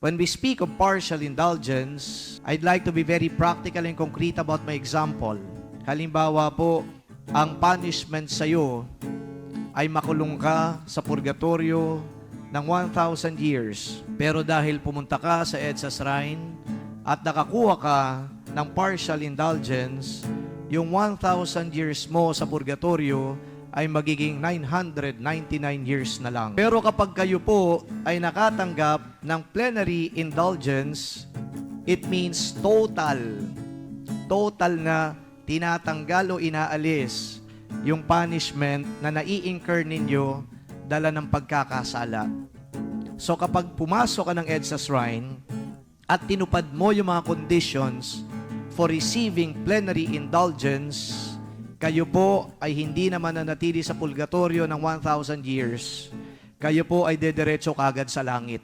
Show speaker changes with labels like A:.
A: When we speak of partial indulgence, I'd like to be very practical and concrete about my example. Halimbawa po, ang punishment sa iyo ay makulong ka sa purgatorio ng 1,000 years. Pero dahil pumunta ka sa EDSA Shrine at nakakuha ka ng partial indulgence, yung 1,000 years mo sa purgatorio ay magiging 999 years na lang. Pero kapag kayo po ay nakatanggap ng plenary indulgence, it means total na tinatanggal o inaalis yung punishment na nai-incur ninyo dala ng pagkakasala. So kapag pumasok ka ng EDSA Shrine at tinupad mo yung mga conditions for receiving plenary indulgence, kayo po ay hindi naman nanatili sa purgatorio ng 1,000 years. Kayo po ay dediretso kagad sa langit.